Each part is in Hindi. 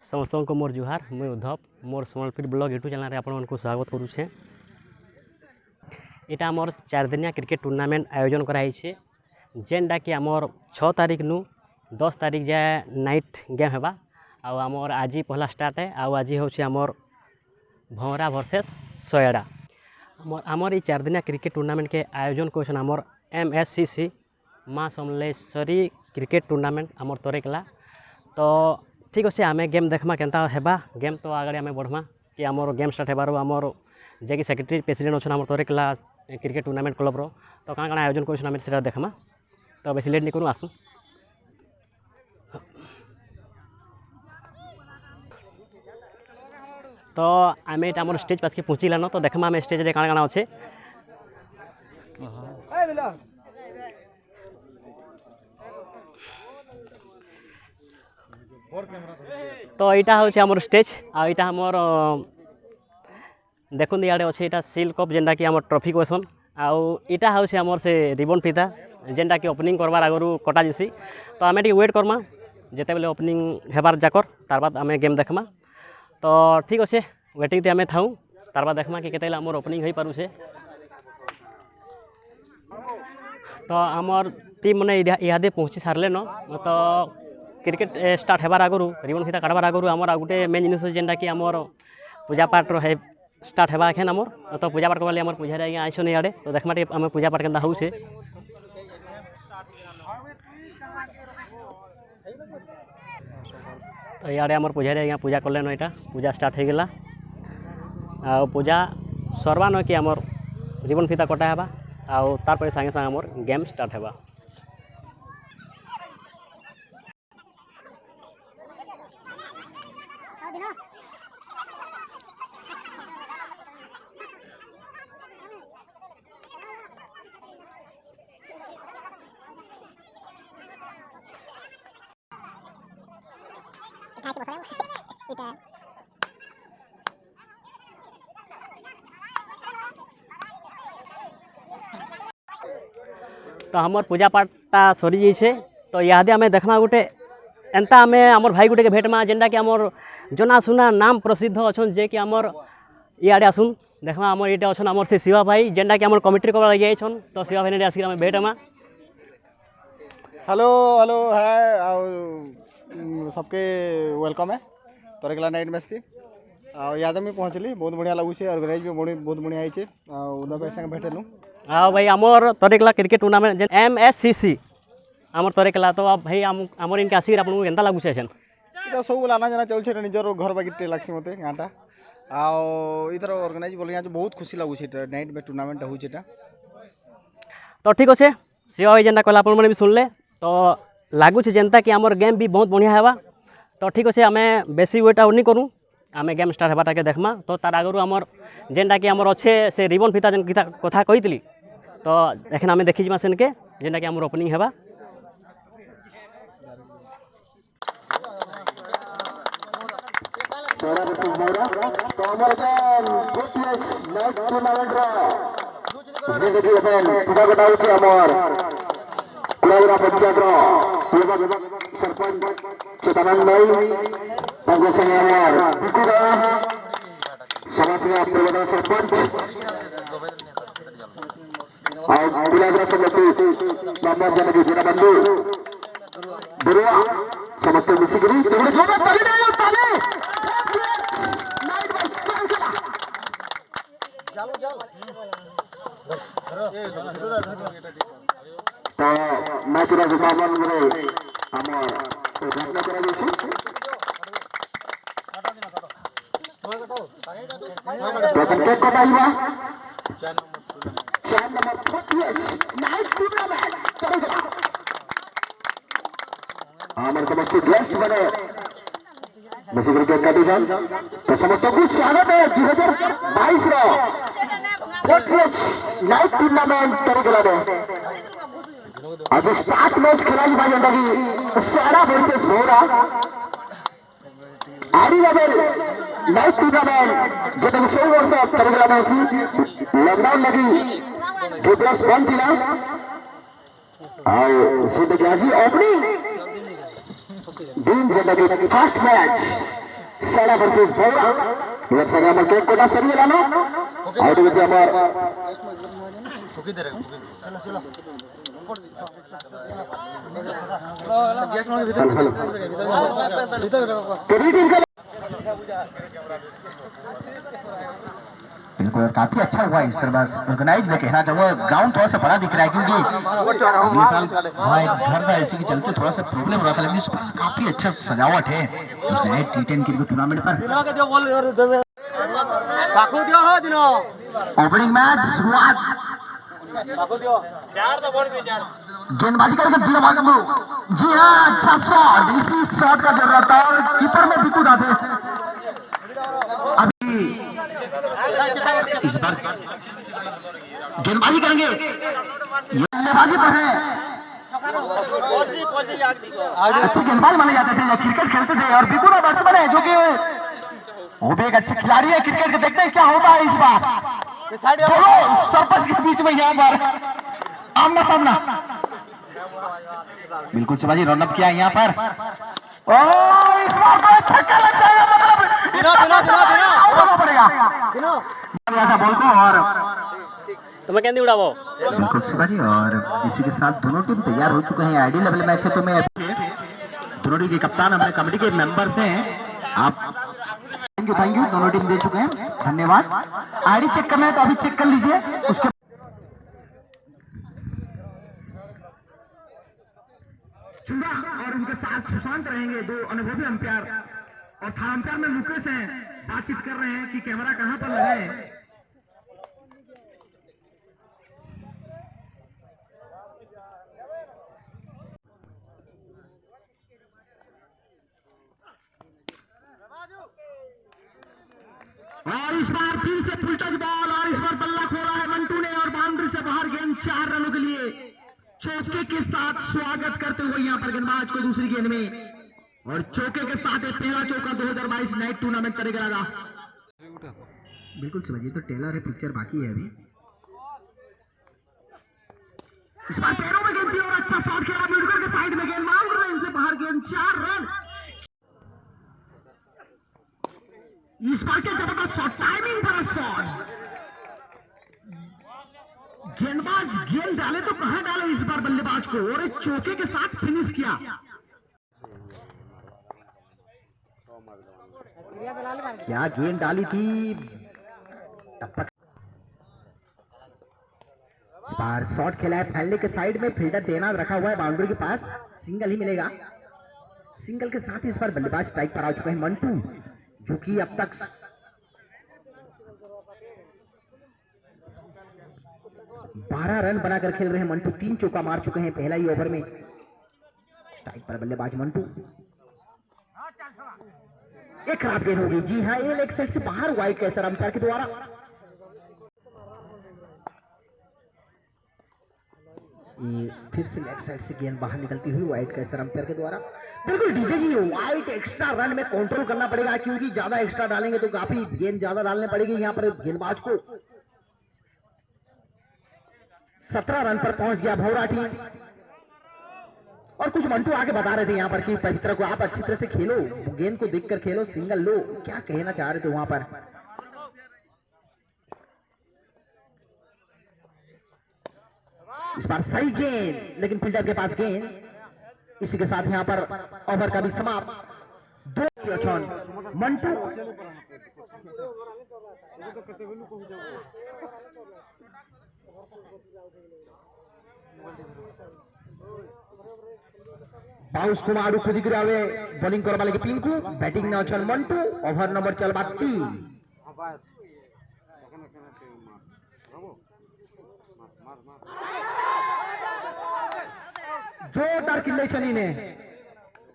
समस्त को मोर जुहार मुई उद्धव मोर सम्बलपुर ब्लॉग यूट्यूब चैनल रे आपण को स्वागत करुछे। एटा मोर 4 दिनिया क्रिकेट टूर्नामेंट आयोजन कराई छे जेनडा कि आमर 6 तारीख नु 10 तारीख जाए नाइट गेम हेबा आउ आमर आज पहला स्टार्ट है आउ आज होछि आमर भंवरा वर्सेस सोयडा। आमर ये 4 दिनिया क्रिकेट टूर्नामेंट के आयोजन कोछन आमर MSCC माँ समलेश्वरी क्रिकेट टूर्नामेंट आमर तोरेकला। तो ठीक अच्छे आम गेम देखमा केनता हेबा गेम तो आगे आम बढ़मा कि आमर गेम स्टार्ट हेबार आमर जे कि सेक्रेटरी प्रेसिडेंट अच्छा आमर तोरेकला क्रिकेट टूर्नामेंट क्लब रो तो काण काण आयोजन कर आम से देखमा। तो बेस लेट नहीं करूँ आसू। तो आम ये आम स्टेज पास के पहुँचलान तो देखमा आम स्टेज काण काण अच्छे। तो यहाँ हूँ आमर स्टेज आईटा आमर देखुन इे अच्छे यहाँ सिल कप जेनटा कि आम ट्रॉफी कहसन आईटा हूँ आमर से रिबन फीता जेनटा कि ओपनिंग करवार आगु कटा जैसी। तो आम वेट करमा जिते बेले ओपनिंग हेबार जाकर तार बाद आम गेम देखमा। तो ठीक अच्छे वेटिंग ते आम थाऊ तार बाद देखमा कि केते आमर ओपनिंग हो पारुछे। तो आमर टीम मैंने इहादे पहुँची सारे न तो क्रिकेट स्टार्ट हेबार आगु रिबन फीता काटबार आगु आमर गोटे मेन जिनिस जेनटा कि आमर पूजा पाठ है स्टार्ट हेबा एखेन आमर। तो पूजा पाठ करवा आमर पूजा आज्ञा आइसन इे तो देखमा आम पूजा पाठ केनता होउछे। तो इे आमर पूजा आज्ञा पूजा कलेन यहाँ पूजा स्टार्ट हो गला आ पूजा सरवा न कि आमर रिबन फीता कटा हेबा आउ तार संगे संगे आमर गेम स्टार्ट हेबा। तो हमर पूजा पाठटा सरी जाइए। तो इहादे आम देखमा गोटे एंता आम आमर भाई गोटे के भेटमा जेनटा कि आमर जनाशुना नाम प्रसिद्ध अच्छा जे कि आमर इे आसुन देखमा आमर ये अच्छा आमर से शिवा भाई जेनटा कि आमर कमिटी करवा लगे आइछन। तो शिवा भाई ने आसिक आम भेटमा। हेलो हेलो है सबके वेलकम है तोरेकला नाइट मैच थी याद में पहुँचली बहुत बढ़िया लगुचे ऑर्गेनाइज भी बहुत बढ़िया है उदय भाई संगे भेटेलु। हाँ भाई आमर तोरेकला क्रिकेट टूर्नामेंट MSCC आमर तोरेकला। तो अब भाई आमर इनके आसिक आपको केनता लगुचे इटा सब आना जाना चलছে निजर घर बाकी लागसी मते गाँटा आर ऑर्गेनाइज बोल बहुत खुशी लगुचे नाइट मैच टूर्नामेंट होचे। तो ठीक अच्छे शिवा भाई जेनटा कहला आपने भी सुनले तो लगुच जेनता कि आमर गेम भी बहुत बढ़िया हेबा। तो ठीक अच्छे आम बेसी वेट आउट नहीं करूँ आम गेम स्टार्ट हेबाटा के देखमा। तो तार आगु आमर जेनटा कि आमर अच्छे से रिबन फीता जेन कथा कही तो एखन आम देखी सेन के जेनटा कि आमर ओपनिंग हेबा। सरपंच चेतानंद भाई समाज सेवा प्रबंधन सरपंच मेंबर जनकी जिला बंधु बरुआ समस्त मिसिकरी तो मैच घोषणा करा हमारे समस्त गेस्ट बने तो समस्त को स्वागत है 2022 नाइट टूर्नामेंट तोरेकला आज स्टार्ट मैच खेला जेनटा कि सोयडा वर्सेस भंवरा आरी लेवल नाइट टूर्नामेंट जो 16 वर्ष तोरेकला में लॉकडाउन लगी 2+1 थी जिंदगी आज ओपनिंग दिन जिंदगी फर्स्ट मैच सारा वर्सेस भौरा इधर से हमर केक कोटा सरी लानो आउट विथ हमर बिल्कुल काफी अच्छा हुआ इस तरह ऑर्गेनाइज में कहना चाहूंगा। ग्राउंड थोड़ा सा बड़ा दिख रहा है क्योंकि ये साल वहाँ एक घर था इसी के चलते थोड़ा सा प्रॉब्लम हो रहा था, लेकिन इस बार काफी अच्छा सजावट है उस नए T10 क्रिकेट टूर्नामेंट पर। ओपनिंग मैच शुरुआत गेंदबाजी करके जी हाँ अच्छा शॉट, इसी शॉट का जरूरत था और कीपर में बिल्कुल आते अभी इस बार गेंदबाजी करेंगे बल्लेबाजी पर है। अच्छे गेंदबाज माने जाते थे, क्रिकेट खेलते थे और बिल्कुल बैट्समैन है जो कि वो भी एक अच्छे खिलाड़ी है क्रिकेट के। देखते हैं क्या होता है इस बार दोनों सरपंच के बीच में यहाँ पर आमना सामना। बिल्कुल शिवाजी रनअप किया यहाँ पर और इस बार तो छक्का लग जाएगा, मतलब पड़ेगा बॉल को और तुम्हें कहते उड़ावो बिल्कुल शिवाजी। और इसी के साथ दोनों टीम तैयार हो चुके हैं। आईडी लेवल मैच है तो मैं दोनों टीम के कप्तान हमारे कमेटी के मेंबर्स हैं। आप थैंक यू दोनों टीम दे चुके हैं, धन्यवाद। आईडी चेक करना है तो अभी चेक कर लीजिए। उसके चुंगा और उनके साथ सुशांत रहेंगे, दो अनुभवी अंपायर, और था अंपायर में मुकेश हैं, बातचीत कर रहे हैं कि कैमरा कहां पर लगाए। और इस बार फिर से फुल टच बॉल और इस बार बल्ला खोला है मंटू ने और बाउंड्री से बाहर गेंद 4 रनों के लिए चौके के साथ स्वागत करते हुए यहाँ पर गेंदबाज को दूसरी गेंद में और चौके के साथ एक पहला चौका 2022 नाइट टूर्नामेंट करेगा। बिल्कुल समझिए तो टेलर है, पिक्चर बाकी है अभी। इस बार पैरों में गेंद थी और अच्छा शॉट खेला ब्यूटिफुल के साइड में, गेंद बाउंड्री लाइन से बाहर गेंद 4 रन। इस बार के जबरदस्त शॉट, टाइमिंग पर शॉट, गेंदबाज गेंद डाले तो कहां डाले इस बार बल्लेबाज को और एक चौके के साथ फिनिश किया। क्या गेंद डाली थी, इस बार शॉट खेला है फैलने के साइड में, फील्डर देना रखा हुआ है बाउंड्री के पास, सिंगल ही मिलेगा। सिंगल के साथ ही इस बार बल्लेबाज स्ट्राइक पर आ चुके हैं मंटू, जो कि अब तक 12 रन बनाकर खेल रहे हैं मंटू। 3 चौका मार चुके हैं पहला ही ओवर में। स्ट्राइक पर बल्लेबाज मंटू, एक खराब गेंद होगी, जी हाँ ये लेग साइड से बाहर, वाइड कैसर अंपायर के द्वारा। ये फिर से लेग साइड से गेंद बाहर निकलती हुई वाइड कैसर अंपायर के द्वारा। बिल्कुल डीजे जी, वाइड एक्स्ट्रा रन में कंट्रोल करना पड़ेगा क्योंकि ज्यादा एक्स्ट्रा डालेंगे तो काफी गेंद ज्यादा डालने पड़ेगी यहाँ पर गेंदबाज को। 17 रन पर पहुंच गया भौरा टीम। और कुछ मंटू आगे बता रहे थे यहाँ पर कि पवित्र को आप अच्छी तरह से खेलो, गेंद को देखकर खेलो, सिंगल लो, क्या कहना चाह रहे थे वहां पर। इस बार सही गेंद, लेकिन फील्डर के पास गेंद। इसी के साथ यहाँ पर ओवर का भी समाप्त। 2 रन मंटू। बाउंस कुमार खुद गिरावे, बॉलिंग करवा लगे पिंकू, बैटिंग ने अचल मंटू। ओवर नंबर चलबा 3। जोरदार किल्ले चली ने,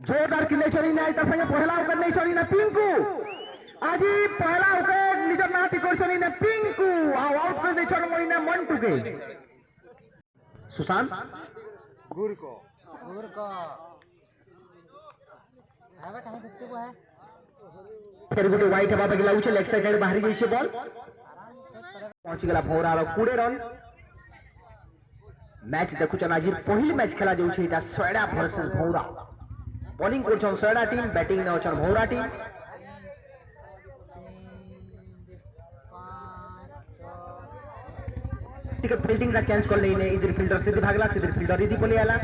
जोरदार किल्ले चली ने आइता संगे पहला विकेट नहीं चली ने पिंकू। आज पहला विकेट निजर नाती कर चली ने पिंकू, आउट कर दे चल मोई ने मंटू के। सुशांत गुरको फिर गोटे व्हाइट हवा बगिला उचे लेग साइड बाहरी गई से बॉल पहुंची गला भौरा रो 20 रन। मैच देखुछन आज पहिल मैच खेला जाउछे इटा सोयडा वर्सेस भौरा। बॉलिंग करछन सोयडा टीम, बैटिंग ने अछन भौरा टीम। टिके फील्डिंग रा चेंज कर लेने इधर फील्डर सीधे भागला सीधे फील्डर इदी पले आला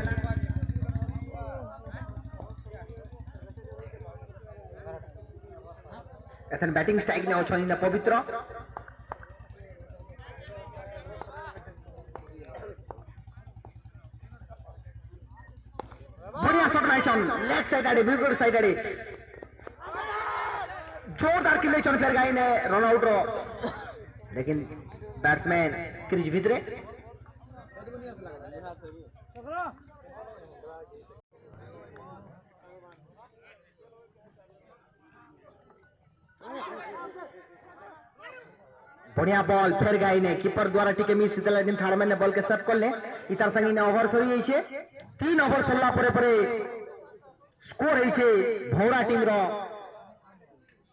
एथन बैटिंग स्ट्राइक ने ओछनी ना पवित्र बढ़िया शॉट नाइचन लेग साइड आड़े बिल्कुल साइड आड़े जोरदार किले चन फेर गाई ने रन आउट रो लेकिन बैट्समैन क्रीज भितरे बढ़िया बॉल फेर गाई ने कीपर द्वारा टिके मिस देला लेकिन थार्डमैन ने बॉल के सेव कर ले इतार संगी ने ओवर सरी छै 3 ओवर सरला परे परे स्कोर है छै भौरा टीम रो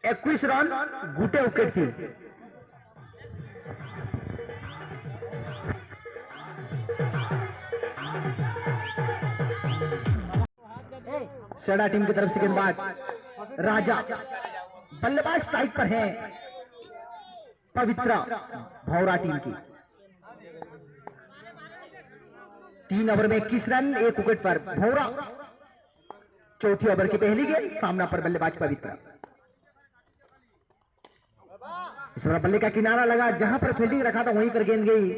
21 रन गुटे विकेट थी सेडा टीम की तरफ से गेंदबाज राजा बल्लेबाज स्ट्राइक पर हैं पवित्रा भौरा टीम की 3 ओवर में 21 रन 1 विकेट पर भौरा चौथी ओवर की पहली गेंद सामना पर बल्लेबाज पवित्रा इस बार बल्ले का किनारा लगा जहां पर फील्डिंग रखा था वहीं पर गेंद गई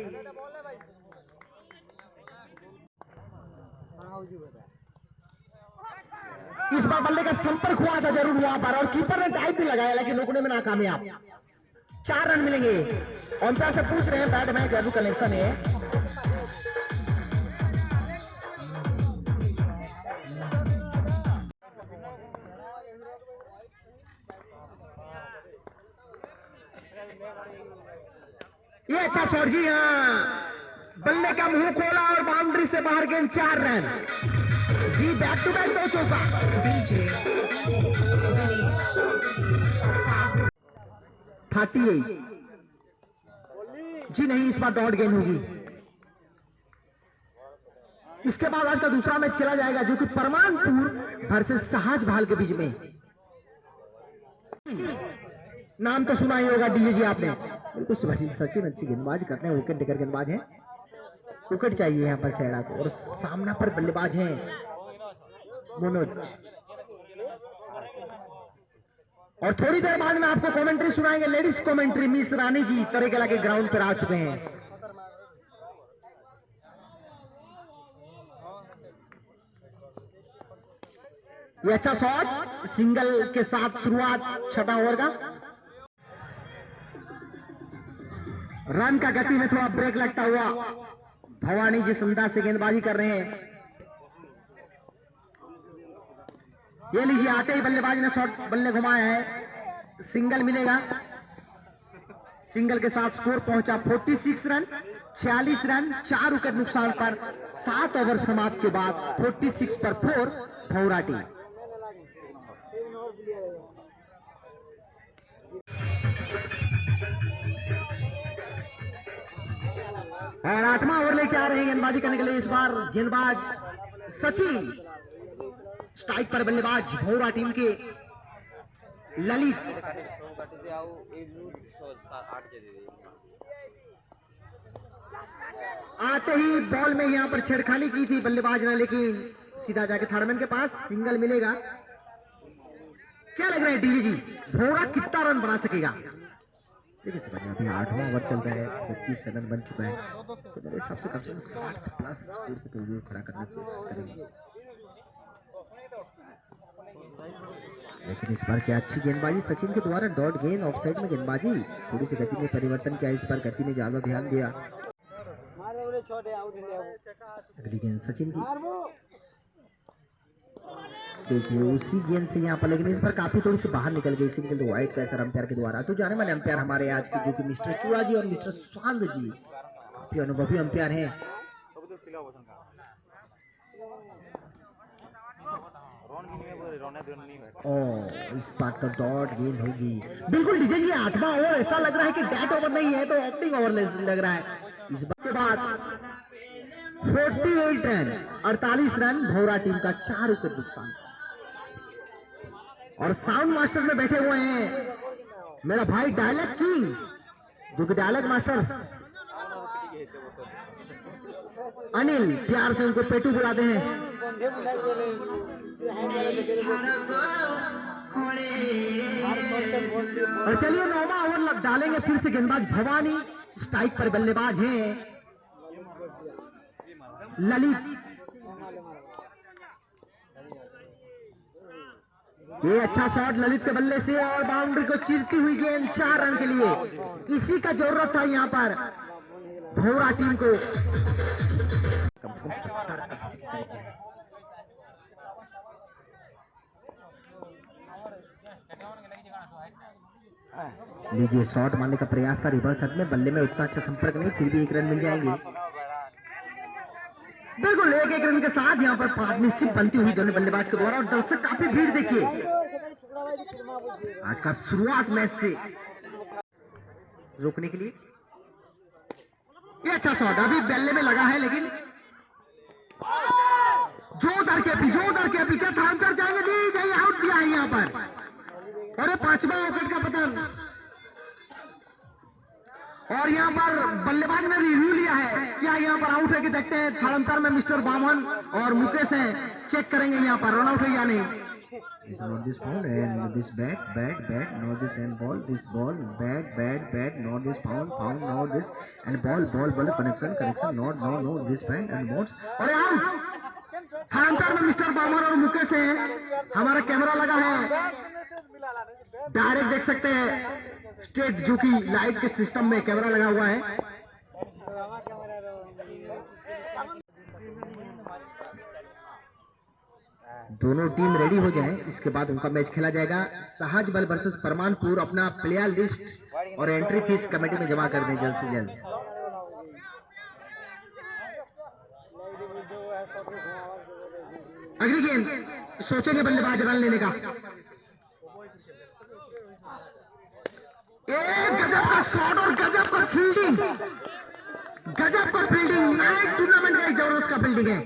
इस बार बल्ले का संपर्क हुआ था जरूर वहां पर और कीपर ने टाइप भी लगाया लेकिन रोकने में नाकामयाब 4 रन मिलेंगे अंपायर से पूछ रहे हैं बैट में जरूर कनेक्शन है ये अच्छा शॉट जी हाँ बल्ले का मुंह खोला और बाउंड्री से बाहर गेंद 4 रन जी बैक टू बैक 2 चौका फाटी जी नहीं इस बार डॉट गेंद होगी इसके बाद आज का दूसरा मैच खेला जाएगा जो कि परमानपुर वर्सेस सहज भाल के बीच में नाम तो सुना ही होगा डीजे जी आपने बिल्कुल सचिन अच्छी गेंदबाज करते हैं विकेट टेकर गेंदबाज है विकेट चाहिए यहाँ पर सेड़ा को और सामना पर बल्लेबाज है मनोज और थोड़ी देर बाद में आपको कमेंट्री सुनाएंगे लेडीज कमेंट्री मिस रानी जी तरेकेला के ग्राउंड पर आ चुके हैं ये अच्छा शॉट सिंगल के साथ शुरुआत 6वां ओवर का रन का गति में थोड़ा ब्रेक लगता हुआ भवानी जिस अंदाज से गेंदबाजी कर रहे हैं ये लीजिए आते ही बल्लेबाज ने शॉट बल्ले घुमाया है सिंगल मिलेगा सिंगल के साथ स्कोर पहुंचा 46 रन 46 रन 4 विकेट नुकसान पर 7 ओवर समाप्त के बाद 46 पर 4 भौरा टीम और 8वां ओवर लेके आ रहे हैं गेंदबाजी करने के लिए इस बार गेंदबाज सचिन स्ट्राइक पर बल्लेबाज भौरा टीम के ललित आते ही बॉल में यहां पर छेड़खानी की थी बल्लेबाज ने लेकिन सीधा जाके थर्डमैन के पास सिंगल मिलेगा क्या लग रहा है डीजे जी भौरा कितना रन बना सकेगा देखिए अभी 8वां ओवर चल रहा है 57 रन बन चुका है तो मेरे हिसाब से कम 60 से प्लस स्कोर को जरूर खड़ा करने की कोशिश करेंगे लेकिन इस बार क्या अच्छी गेंदबाजी सचिन के द्वारा डॉट गेंद ऑफसाइड में गेंदबाजी थोड़ी सी गति में परिवर्तन किया इस बार गति में ज्यादा ध्यान दिया अगली गेंद सचिन की देखिए उसी गेंद से यहाँ पर लेकिन इस बार काफी थोड़ी सी बाहर निकल गई सिंगल तो वाइट कैसर अंपायर के द्वारा तो जाने माने अंपायर हमारे आज के जो कि मिस्टर चूड़ा जी और मिस्टर सुशांत जी काफी अनुभवी अंपायर हैं इस बात का डॉट गेंद होगी बिल्कुल डीजे जी 8वां ओवर ऐसा लग रहा है कि डेट ओवर नहीं है तो ओपनिंग ओवर लग रहा है इस बात के बाद 48 रन 48 रन भौरा टीम का 4 विकेट नुकसान और साउंड मास्टर में बैठे हुए हैं मेरा भाई डायलॉग किंग जो कि डायलॉग मास्टर अनिल प्यार से उनको पेटू बुलाते हैं। और चलिए 9वां ओवर डालेंगे फिर से गेंदबाज भवानी। स्ट्राइक पर बल्लेबाज हैं ललित। ये अच्छा शॉट ललित के बल्ले से और बाउंड्री को चीरती हुई गेंद 4 रन के लिए। इसी का जरूरत था यहाँ पर भौरा टीम को। कम से कम 70-80 लीजिए शॉट मारने का प्रयास था रिवर्स हट में, बल्ले में उतना अच्छा संपर्क नहीं, फिर भी 1 रन मिल जाएंगे। बिल्कुल 1-1 रन के साथ यहाँ पर पार्टनरशिप बनती हुई दोनों बल्लेबाज के द्वारा। और दर्शक काफी भीड़ देखिए आज का शुरुआत मैच से रोकने के लिए। ये अच्छा शॉट अभी बल्ले में लगा है, लेकिन जोरदार के क्या थाम कर जाएंगे, दी गई आउट दिया है यहाँ पर। और 5वां विकेट का पतन। और यहाँ पर बल्लेबाज ने रिव्यू लिया है, क्या यहाँ पर आउट है कि देखते हैं। थर्ड अंपायर में मिस्टर बामन और मुकेश हैं, चेक करेंगे यहाँ पर रन आउट है या नहीं। This not this pound and this bat, not this and ball, this ball, bat, not this pound, not this and ball, connection, no, this band and boards. और आउट। थर्ड अंपायर में मिस्टर बामन और मुकेश हैं, हमारा कैमरा लगा है, डायरेक्ट देख सकते हैं स्टेट जो कि लाइट के सिस्टम में कैमरा लगा हुआ है। दोनों टीम रेडी हो जाएं, इसके बाद उनका मैच खेला जाएगा। सहज बल वर्सेस परमानपुर। अपना प्लेयर लिस्ट और एंट्री फीस कमेटी में जमा कर दें जल्द से जल्द। अगली गेंद सोचेंगे बल्लेबाज रन लेने का। एक गजब का शॉट और गजब का फील्डिंग, नाइट टूर्नामेंट का एक जबरदस्त का फील्डिंग है।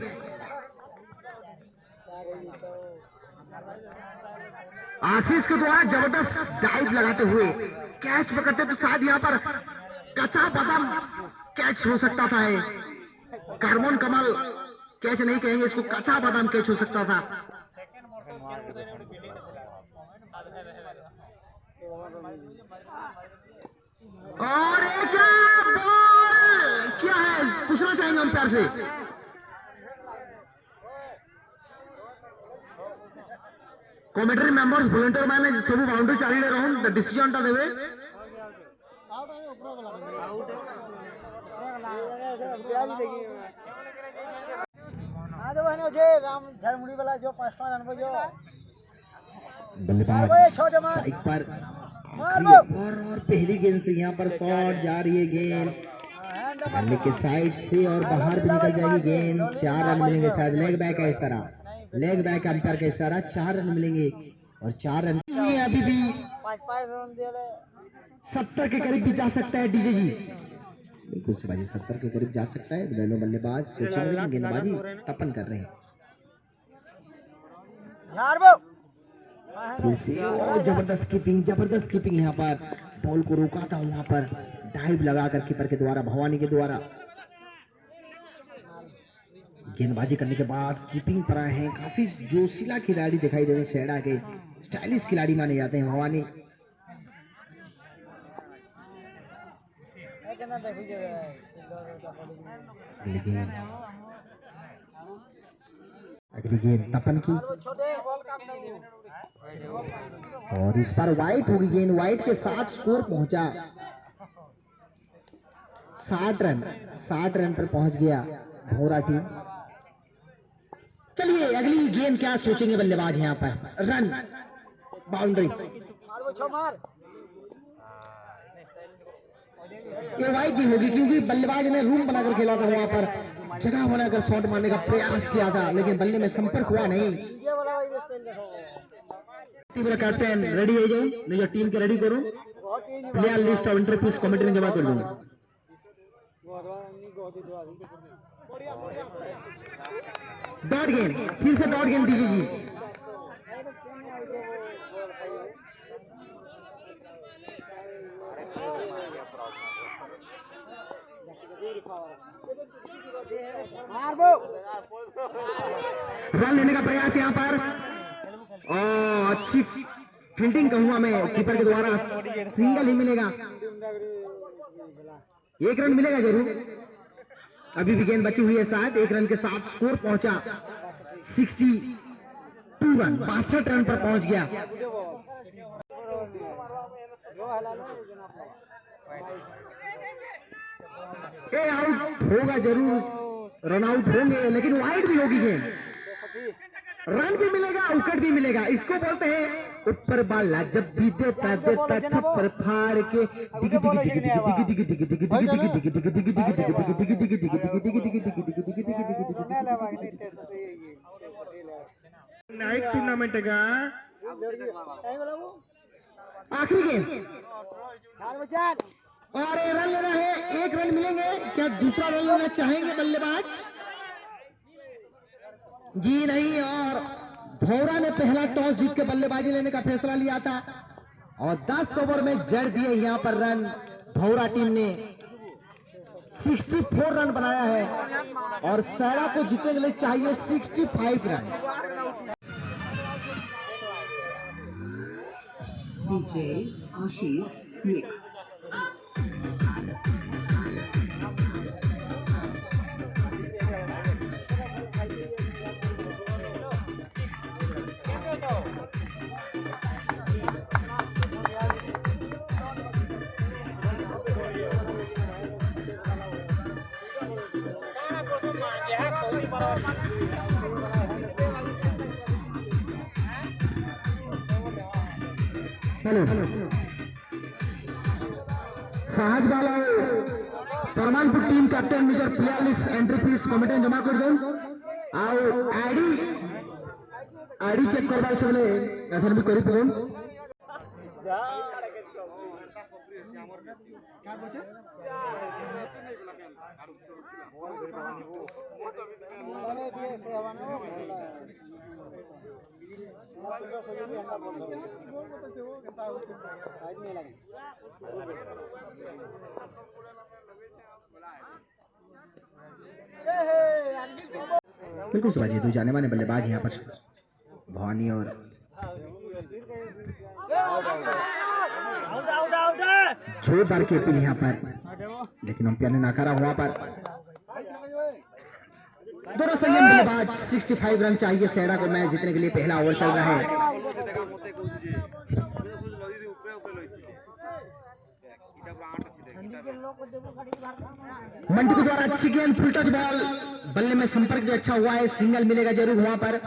आशीष के द्वारा जबरदस्त डाइव लगाते हुए कैच पकड़ते तो शायद यहाँ पर कच्चा बादाम कैच हो सकता था। कार्मोन कमल कैच नहीं कहेंगे इसको, कच्चा बादाम कैच हो सकता था। और क्या बॉल क्या है पूछना चाहेंगे अंपायर से। कमेंट्री मेंबर्स वॉलंटियर माने सब बाउंड्री चली रहन डिसीजन टा देबे। बल्लेबाज एक पर और पहली गेंद से यहाँ पर शॉट जा रही है। गेंद बल्ले के साइड से और बाहर भी निकल जाएगी गेंद। 4 रन मिलेंगे शायद। लेग बैक है इस तरह, लेग बैक अंपायर का इशारा। 4 रन मिलेंगे और 4 रन अभी भी 70 के करीब भी जा सकता है डीजे जी। बिल्कुल शिवाजी 70 के करीब जा सकता है। दोनों बल्लेबाज सोचेंगे, गेंदबाजी तपन कर रहे हैं। जबरदस्त कीपिंग यहाँ पर बॉल को रोका था, वहां पर डाइव लगाकर कीपर के द्वारा, भवानी के द्वारा। गेंदबाजी करने के बाद कीपिंग पर आए हैं। काफी जोशीला खिलाड़ी दिखाई दे रहे हैं, सेड़ा के स्टाइलिश खिलाड़ी माने जाते हैं भवानी। अगली गेंद तपन की और इस पर वाइट होगी गेंद। वाइट के साथ स्कोर पहुंचा 60 रन पर पहुंच गया भौरा टीम। चलिए अगली गेंद क्या सोचेंगे बल्लेबाज यहाँ पर। रन बाउंड्री, ये वाइट नहीं होगी क्योंकि बल्लेबाज ने रूम बनाकर खेला था, वहां पर जगह बनाकर शॉट मारने का प्रयास किया था, लेकिन बल्ले में संपर्क हुआ नहीं। कैप्टन रेडी हो जाओ, नहीं टीम के रेडी करो। प्लेयर लिस्ट और एंट्री फीस कमेटी में जमा कर दूंगा। डॉट गेंद, फिर से डॉट गेंद दीजिए जी। रन लेने का प्रयास यहाँ पर, और अच्छी फील्डिंग कहूंगा मैं, कीपर के द्वारा सिंगल ही मिलेगा, 1 रन मिलेगा जरूर। अभी भी गेंद बची हुई है शायद, 1 रन के साथ स्कोर पहुंचा 62 रन, 62 रन पर पहुंच गया। ए आउट होगा जरूर, रन आउट होंगे, लेकिन वाइड भी होगी गेंद, रन भी मिलेगा, विकेट भी मिलेगा। इसको बोलते हैं ऊपर बाला, जब भी देता देता छप्पर फाड़ के दिग दिग दिग दिग दिग दिग दिग दिग दिग दिग दिग दिग दिग दिग दिग नाइट टूर्नामेंट का आखिरी गेंद, और रन लेना है, 1 रन मिलेंगे। क्या दूसरा रन लेना चाहेंगे बल्लेबाज? जी नहीं, और भौरा ने पहला टॉस जीत के बल्लेबाजी लेने का फैसला लिया था, और 10 ओवर में जड़ दिए यहाँ पर रन। भौरा टीम ने 64 रन बनाया है, और सैरा को जीतने के लिए चाहिए 65 रन। DJ Ashish Mix. हेलो साहज वाला Parmanpur team captain major 42 entry fee committee जमा कर दें, और आईडी चेक करबार छे बोले एथर भी करी पड़न। बिल्कुल शिवाजी, 2 जाने माने बल्लेबाज यहाँ पर भवानी और जोरदार की अपील यहाँ पर, लेकिन अंपायर ने नकारा। वहां पर दोनों संयम बल्लेबाज, 65 रन चाहिए सैरा को मैच जीतने के लिए। पहला ओवर चल रहा है, मंटू के द्वारा अच्छी गेंद, फुल टच बॉल, बल्ले में संपर्क भी अच्छा हुआ है, सिंगल मिलेगा जरूर वहां पर।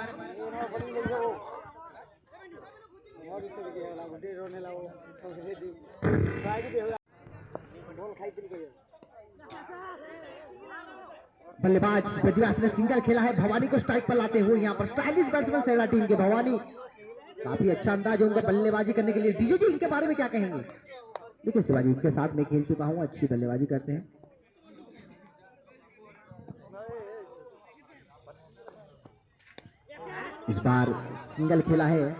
बल्लेबाज बजवास ने सिंगल खेला है, भवानी को स्ट्राइक पर लाते हुए यहाँ पर स्टाइलिश बैट्समैन सैरा टीम के भवानी, काफी अच्छा अंदाज है उनका बल्लेबाजी करने के लिए। डीजे जी इनके बारे में क्या कहेंगे? देखिए शिवाजी, इनके साथ मैं खेल चुका हूँ, अच्छी बल्लेबाजी करते हैं। इस बार सिंगल खेला है,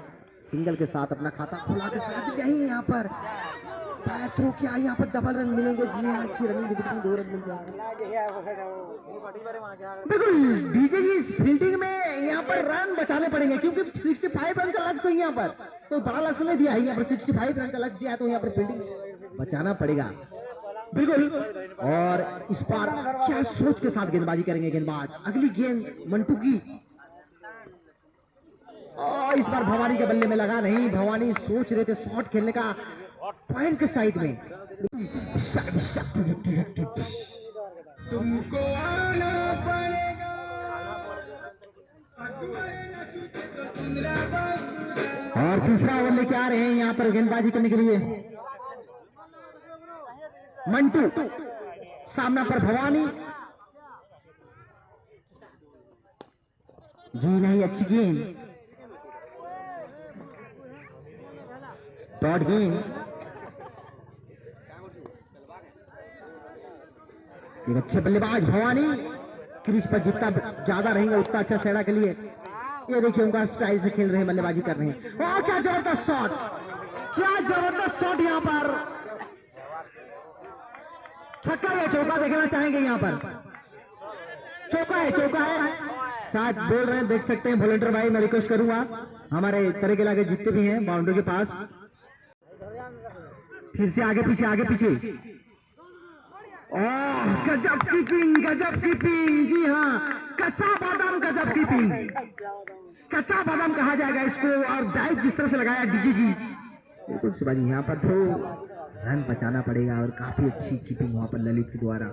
सिंगल के साथ अपना खाता खुला के साथ यही यहाँ पर थ्रो किया, यहाँ पर डबल रन मिलेंगे। जी हाँ, अच्छी रनिंग, 2 रन मिल जाएंगे। बिल्कुल डीजे जी, इस फील्डिंग में यहाँ पर रन बचाने पड़ेंगे, क्योंकि 65 रन का लक्ष्य है यहाँ पर, तो बड़ा लक्ष्य नहीं दिया है यहाँ पर, 65 रन का लक्ष्य दिया है, तो यहाँ पर फील्डिंग बचाना पड़ेगा। बिल्कुल, और इस बार क्या सोच के साथ गेंदबाजी करेंगे गेंदबाज। अगली गेंद मंटू की, और इस बार भवानी के बल्ले में लगा नहीं। भवानी सोच रहे थे शॉट खेलने का पॉइंट के साइड में। तुमको आना पड़ेगा, और तीसरा ओवर लेके आ रहे हैं यहाँ पर गेंदबाजी करने के लिए मंटू, सामना पर भवानी। जी नहीं, अच्छी गेंद, डॉट गेंद, एक अच्छे बल्लेबाज भवानी, क्रीज पर जितना ज्यादा रहेंगे उतना अच्छा सैरा के लिए। ये देखिए उनका स्टाइल से खेल रहे हैं, बल्लेबाजी कर रहे हैं। और क्या जबरदस्त शॉट, क्या जबरदस्त शॉट यहाँ पर। छक्का या चौका देखना चाहेंगे यहाँ पर? चौका है, चौका है। साथ बोल रहे हैं, देख सकते हैं वॉलंटियर भाई। मैं रिक्वेस्ट करूंगा हमारे तरह के लागे जितने भी हैं बाउंड्री के पास, फिर से आगे पीछे आगे पीछे। ओह गजब कीपिंग, गजब कीपिंग। जी हाँ, कच्चा बादाम गजब कीपिंग, कच्चा बादाम कहा जाएगा इसको। और डाइव जिस तरह से लगाया डीजी जी, बिल्कुल शिवाजी। यहाँ पर तो रन बचाना पड़ेगा और काफी अच्छी कीपिंग वहां पर ललित के द्वारा।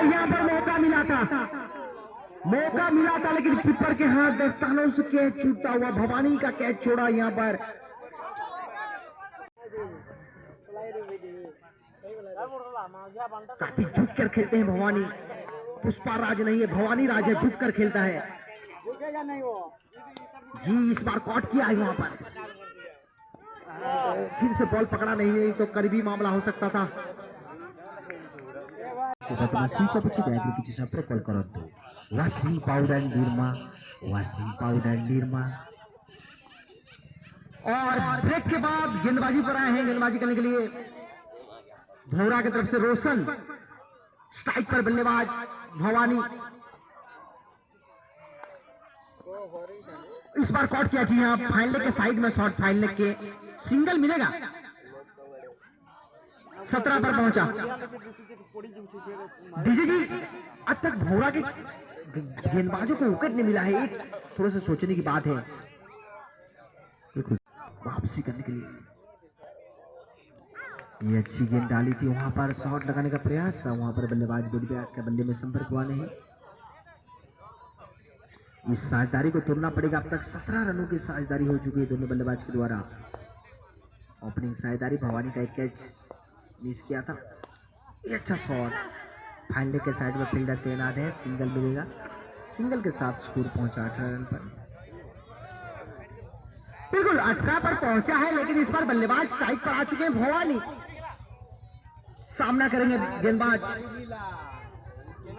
यहाँ पर मौका मिला था लेकिन कीपर के हाथ दस्तानों से कैच छूटता हुआ। भवानी का कैच छोड़ा यहाँ पर। काफी झुक कर खेलते हैं भवानी। पुष्पा राज नहीं है, भवानी राज है, झुक कर खेलता है जी। इस बार कॉट किया है वहां पर, फिर से बॉल पकड़ा नहीं तो करीबी मामला हो सकता था। Washing powder Nirma, washing powder Nirma. और ब्रेक के बाद गेंदबाजी पर आए हैं, गेंदबाजी करने के लिए भौरा की तरफ से रोशन। स्ट्राइक पर बल्लेबाज भवानी। इस बार कॉट किया जी हाँ, फाइनल के साइड में शॉट, फाइनल के सिंगल मिलेगा। 17 पर पहुंचा डीजे जी। अब तक भौरा के गेंदबाजों को विकेट नहीं मिला है, एक थोड़ा सा सोचने की बात है। वापसी करने के लिए ये अच्छी गेंद डाली थी, वहां पर शॉट लगाने का प्रयास था, वहां पर बल्लेबाज बेड व्यास का बल्ले में संपर्क हुआ नहीं। इस साझेदारी को तोड़ना पड़ेगा। अब तक 17 रनों की साझेदारी हो चुकी है दोनों बल्लेबाज के द्वारा। ओपनिंग साझेदारी, भवानी का एक कैच मिस किया था। ये अच्छा शॉट, फाइनल के साइड में फील्डर तैनात है, सिंगल मिलेगा। सिंगल के साथ स्कोर पहुंचा 18 रन पर। बिल्कुल 18 पर पहुंचा है, लेकिन इस बार बल्लेबाज स्ट्राइक पर आ चुके हैं। भवानी सामना करेंगे गेंदबाज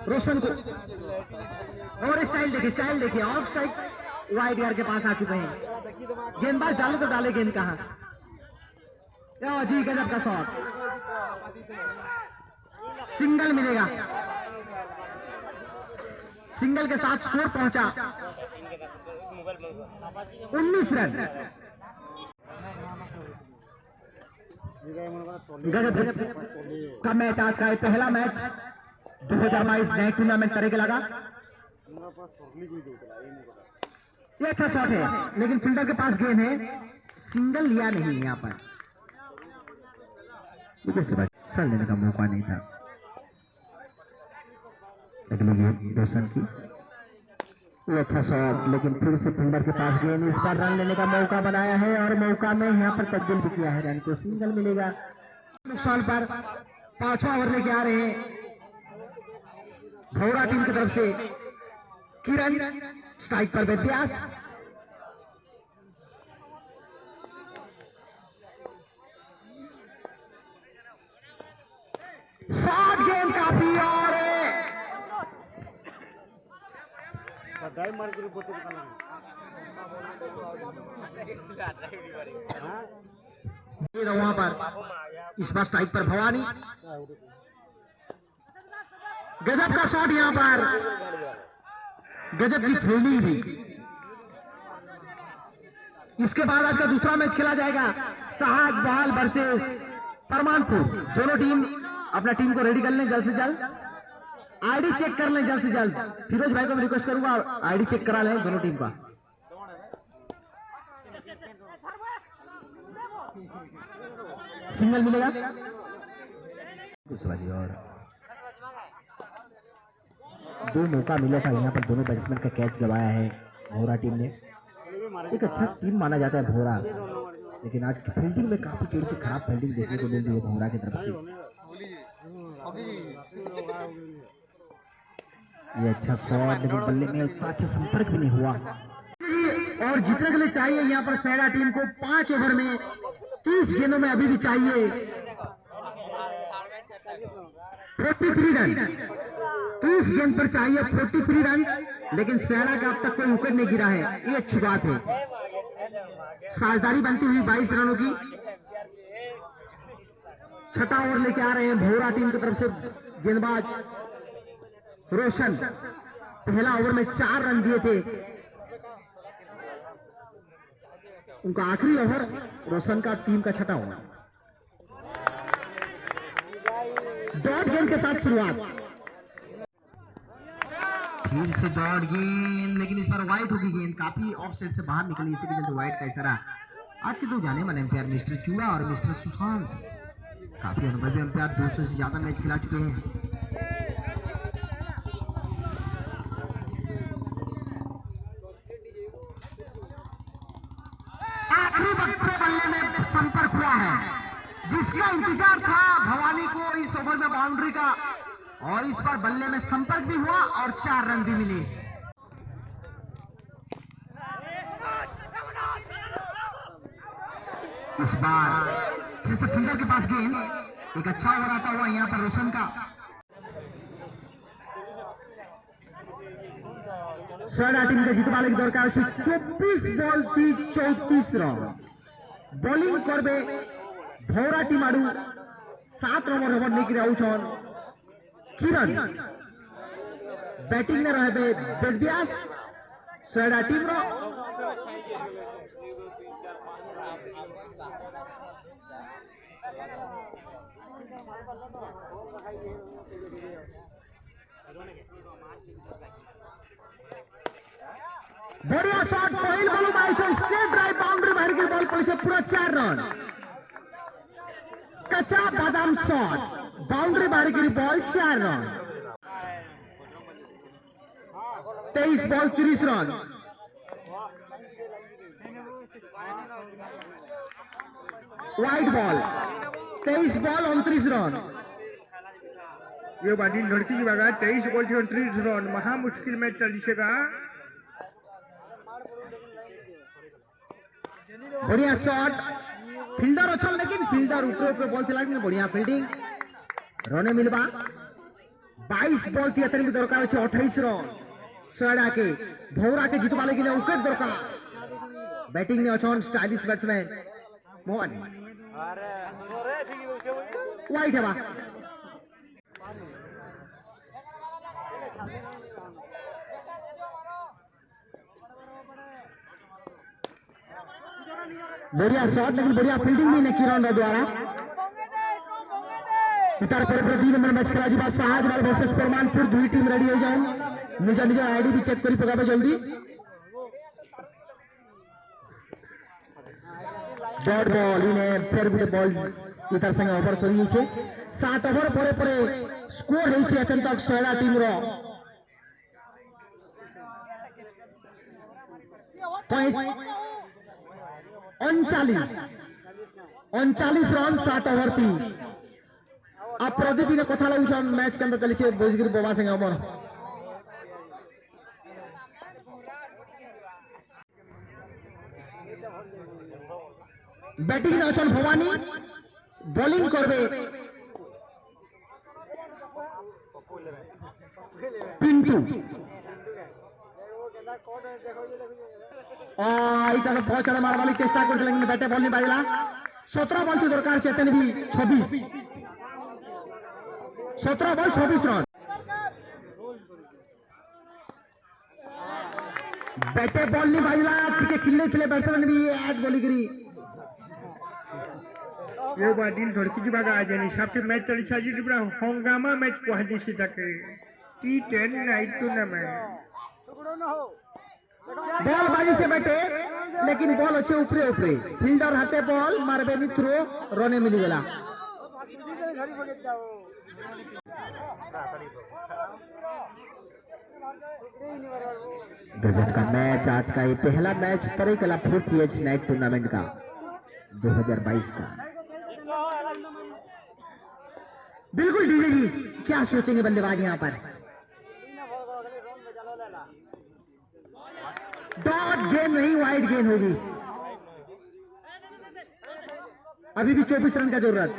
रोशन को। और स्टाइल देखिए, ऑफ स्ट्राइक वाइड यार के पास आ चुके हैं। गेंदबाज डाले तो डाले गेंद कहां जी। गजब का शॉट, सिंगल मिलेगा। सिंगल के साथ स्कोर पहुंचा 19 रन। गजब का मैच आज का है, पहला मैच 2022 नाइट टूर्नामेंट तरह के लगा। ये अच्छा शॉट है, लेकिन फील्डर के पास गेंद है, सिंगल लिया नहीं यहाँ पर। रन लेने का मौका नहीं था। अगली गेंद रोशन की, ये अच्छा शॉट, लेकिन फिर से फील्डर के पास गेंद। इस बार रन लेने का मौका बनाया है और मौका में यहाँ पर तब्दील भी किया है। रन को सिंगल मिलेगा। नुकसान पर 5वां ओवर लेके आ रहे हैं भौरा टीम की तरफ से किरण। स्ट्राइक पर व्यास। शॉट गेंद काफी और वहां पर इस बार स्ट्राइक पर भवानी। गजब का शॉट यहां पर, गजब की फील्डिंग भी। इसके बाद आज का दूसरा मैच खेला जाएगा, सहाज बहाल वर्सेस परमानपुर। दोनों टीम अपना टीम को रेडी कर लें जल्द से जल्द, आईडी चेक कर लें जल्द से जल्द। फिरोज भाई को मैं रिक्वेस्ट करूंगा आईडी चेक करा लें दोनों टीम का। सिंगल मिलेगा और 2 मौका मिला था यहाँ पर, दोनों बैट्समैन का कैच गवाया है भौरा टीम ने। एक अच्छा टीम माना जाता है भौरा, लेकिन आज की फील्डिंग में काफी थोड़ी सी खराब फील्डिंग देखने को मिल रही है भौरा की तरफ से। ये अच्छा शॉट, लेकिन बल्ले में उतना अच्छा संपर्क भी नहीं हुआ। और जीतने के लिए चाहिए यहाँ पर सैरा टीम को 5 ओवर में 30 गेंदों में अभी भी चाहिए 43 रन। 30 गेंद पर चाहिए 43 रन, लेकिन सैरा का अब तक कोई विकेट नहीं गिरा है, ये अच्छी बात है। साझेदारी बनती हुई 22 रनों की। छठा ओवर लेके आ रहे हैं भोरा टीम की तरफ से गेंदबाज रोशन। पहला ओवर में 4 रन दिए थे। उनका आखिरी ओवर रोशन का टीम का छठा ओवर। डॉट गेंद के साथ शुरुआत। फिर से डॉट गेंद, लेकिन इस बार वाइड होगी गेंद, काफी ऑफ साइड से बाहर निकली, इसी के चलते वाइड का इशारा। आज के 2 जाने माने अंपायर मिस्टर चूड़ा और मिस्टर सुशांत, काफी अनुभवी अंपायर, 200 से ज्यादा मैच खिला चुके हैं। आखिरी वक्त पे बल्ले में संपर्क हुआ है, जिसका इंतजार था भवानी को इस ओवर में बाउंड्री का, और इस बार बल्ले में संपर्क भी हुआ और 4 रन भी मिले। इस बार फिर से फील्डर के पास गेंद, एक अच्छा ओवर आता हुआ यहाँ पर रोशन का। सड़ा टीम के जितवाले की दरकार 24 बॉल थी 34 रन। बॉलिंग करबे भौरा टीम आडू 7 रन ओवर नहीं आउछन किरण। बैटिंग में रहे बेदव्यास सड़ा टीम रो। बढ़िया शॉट, पहिल बॉल मारी स्ट्रेट ड्राइव बाउंड्री बाहर की बॉल पड़ी पूरा 4 रन। कच्चा बादाम शॉट, बाउंड्री बाहर की ball 4 run. 23 ball 30 run. Wide ball 23 ball 29 run. ये बाजी लड़की की बघा 23 बॉल 29 रन, महा मुश्किल मैच चल दिसेगा। बढ़िया शॉट, फील्डर अच्छा, लेकिन फील्डर ऊपर ऊपर बॉल चला, बढ़िया फील्डिंग, रने मिलबा। 22 बॉल 73 दरकार 28 रन। सड़ा के भौरा के जितवा लगे विकेट दरकार। बैटिंग में अच्छा स्टाइलिश बैट्समैन मोहन वाइट है। बढ़िया शॉट, लेकिन बढ़िया फील्डिंग भी नहीं किरण द्वारा। इतार पर 2 नंबर मैच खेला जी बात साहजवाल वर्सेस परमानपुर। 2 टीम रेडी हो जाऊं, निजा निजा आईडी भी चेक करी पकाबे जल्दी। डॉट बॉल इन्हें फिर गुटे बॉल इतार संगे ओवर सरी छे। 7 ओवर परे परे स्कोर होई छे अतन तक सड़ा टीम रो 39 रन 7 ओवर थी। आप प्रदीप ने कथा लगुछन मैच के अंदर चली छे बोजगिरी बोबा संगे अमर। बैटिंग में अछन भवानी, बॉलिंग करबे पिंटू। इतना बहुत सारा मार वाली चेष्टा करते, लेकिन बैटे बॉल नहीं बाजला। 17 बॉल की दरकार चेतन भी 26, 17 बॉल 26 रन। बैटे बॉल नहीं बाजला, ठीक खिलने थे बैट्समैन भी एट बॉली करी। ये बाजी लड़की की बघा आज सबसे मैच चली छा जी पूरा हंगामा मैच को हजी से तक T10 नाइट टूर्नामेंट। बॉल बाजी से बैठे, लेकिन बॉल अच्छे ऊपरे ऊपरे, फील्डर हाथे बॉल मारबे नहीं, थ्रो रने मिली गला। गजब का मैच आज का, ये पहला मैच तरीकला 4th नाइट टूर्नामेंट का 2022 का। बिल्कुल डीजे जी, क्या सोचेंगे बल्लेबाज यहाँ पर। डॉट गेंद नहीं, वाइड गेंद होगी। अभी भी 24 रन का जरूरत।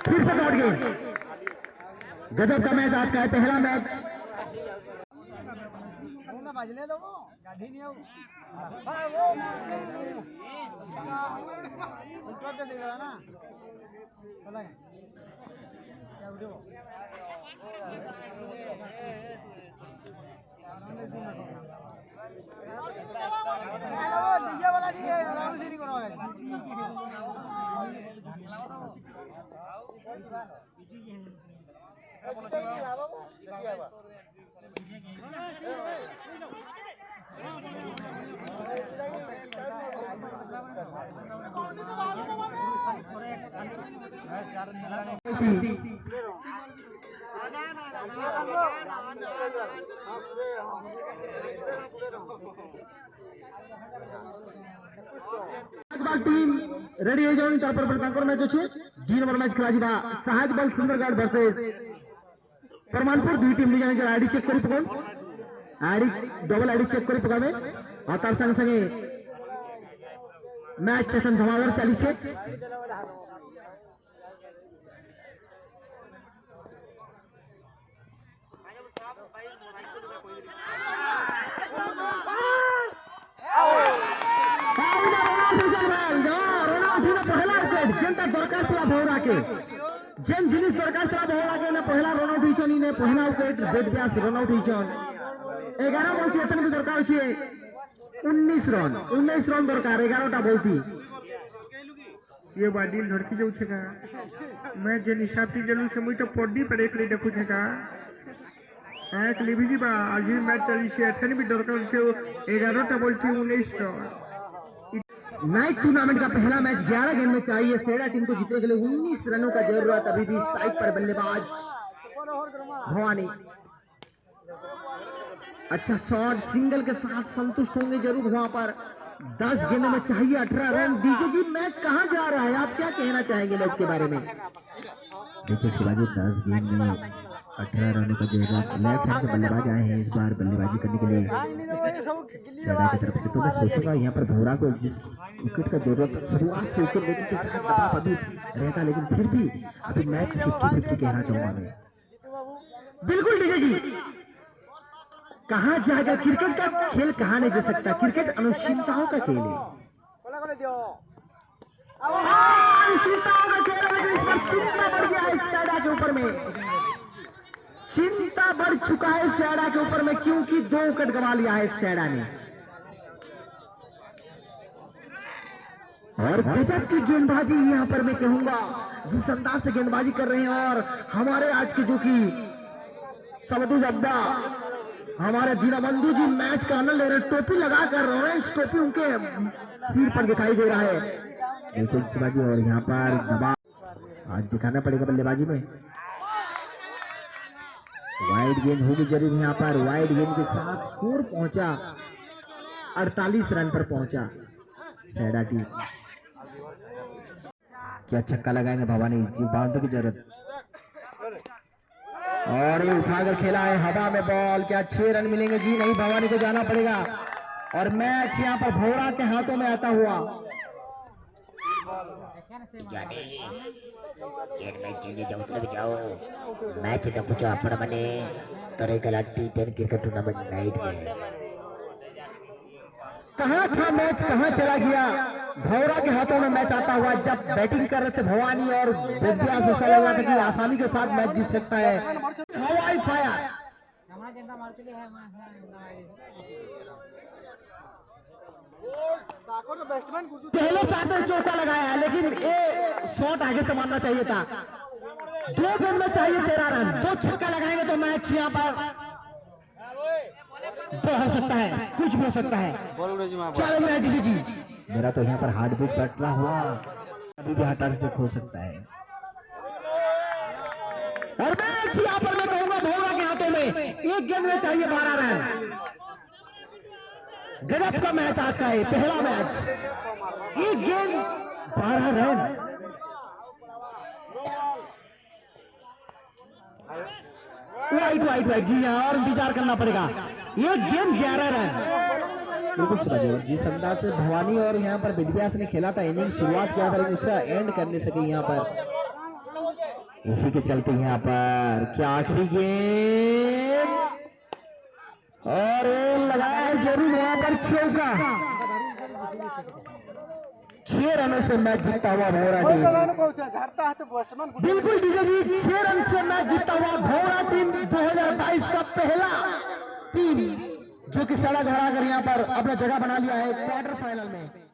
फिर से डॉट गेंद। गजब का मैच आज का है, पहला मैच। टीम रेडी हो जाओ। तारपर तांकर मैच अच्छे 2 नंबर मैच खेला जीवा साहजबल सुंदरगढ़ वर्सेस परमानपुर। दुई टीम निज निज आईडी चेक करी पकड़, आईडी डबल आईडी चेक करी पकाबे और तार संगे संगे मैच सेशन धमाधम चली छे। जनता दरकार था भौरा के जेन जिनिस दरकार था भौरा के ना पहला रन आउट हिचन ने पहला विकेट बेदब्यास रन आउट हिचन 11 बॉल की एतन भी दरकार छे 19 रन दरकार 11टा बॉल थी। ये बादिल धड़की जाऊ छेगा मैं जेन हिसाब से जलू से मुई तो पड्डी पर एक ले देखु छेगा एक ले भी बा आज भी मैच चली से एथन भी दरकार से 11टा बॉल थी 19 रन। नाइट टूर्नामेंट का पहला मैच 11 गेंद में चाहिए सेड़ा टीम को जीतने के लिए 19 रनों का जरूरत। अभी भी स्ट्राइक पर बल्लेबाज भवानी। अच्छा शॉट सिंगल के साथ संतुष्ट होंगे जरूर वहां पर। 10 गेंद में चाहिए 18 रन। डीजे जी मैच कहां जा रहा है, आप क्या कहना चाहेंगे मैच के बारे में? देखिए शिवाजी 10 गेंद में 18 रनों का जरूरत। लेफ्ट हैंड के बल्लेबाज आए हैं इस बार बल्लेबाजी करने के लिए सेड़ा की तरफ से। तो मैं सोचूंगा यहाँ पर भोरा को जिस विकेट का जरूरत शुरुआत से विकेट लेकिन के साथ दबाव अभी रहता, लेकिन फिर भी अभी मैच 50-50 कहना चाहूंगा मैं। बिल्कुल डीजे जी कहा जाएगा क्रिकेट का खेल कहा नहीं जा सकता, क्रिकेट अनुचिंताओं का खेल है। अनुचिंताओं का खेल है लेकिन इस पर चिंता बढ़ गया है सेड़ा के ऊपर में। चिंता बढ़ चुका है सेड़ा के ऊपर में क्योंकि 2 विकेट गंवा लिया है सेड़ा ने। और गजब की गेंदबाजी यहाँ पर मैं कहूंगा जिस अंदाज से गेंदबाजी कर रहे हैं। और हमारे आज के जो कि सबदुज अब्बा हमारे दीनबंधु जी मैच का आनंद ले रहे हैं। टोपी लगाकर ऑरेंज टोपी उनके सिर पर दिखाई दे रहा है। बिल्कुल शिवाजी और यहाँ पर दबाव आज दिखाना पड़ेगा बल्लेबाजी में। वाइड गेंद होगी जरूर यहाँ पर। वाइड गेंद के साथ स्कोर पहुंचा 48 रन पर पहुंचा सेड़ा टीम। क्या छक्का लगाएंगे भवानी, बाउंड्री की जरूरत। और ये उठाकर खेला है हवा में बॉल, क्या 6 रन मिलेंगे? जी नहीं, भवानी को जाना पड़ेगा। और मैच यहाँ पर भौरा के हाथों में आता हुआ। मैच देखो आपण मैंने तरेगला T10 क्रिकेट टूर्नामेंट नाइट में कहाँ था मैच, कहाँ चला गया? भौरा के हाथों में मैच आता हुआ। जब बैटिंग कर रहे थे भवानी और बेदब्यास ऐसा लग रहा था कि आसानी के साथ मैच जीत सकता है। हवाई फायर पहले साथ चौका लगाया है लेकिन ये शॉट आगे से मारना चाहिए था। 2 गेंद में चाहिए 13 रन। 2 छक्का लगाएंगे तो मैच यहाँ पर हो सकता है, कुछ भी हो सकता है। क्या लग रहा है डीजे जी? मेरा तो यहाँ पर हार्ट बीट पटना हुआ, अभी भी हार्ट अटैक हो सकता है। और मैच यहाँ पर मैं कहूंगा भौरा के हाथों में 1 गेंद में चाहिए 12 रन। गजब का मैच आज का है, पहला मैच 1 गेंद 12 रन। वाइट जी हाँ, और इंतजार करना पड़ेगा। 1 गेंद 11 रन। बिल्कुल समझिए जिस अंदाज से भवानी और यहाँ पर बेदब्यास ने खेला था, इनिंग शुरुआत किया था लेकिन उसका एंड कर नहीं सके यहाँ पर। इसी के चलते यहाँ पर क्या आखिरी गेंद और लगाया जरूर वहां पर चौका। 6 रनों से मैच जीतता हुआ भोरा टीम। बिल्कुल डीजे जी, 6 रन से मैच जीतता हुआ भोरा टीम 2022 का पहला टीम जो कि सड़क हरा कर यहाँ पर अपना जगह बना लिया है क्वार्टर फाइनल में।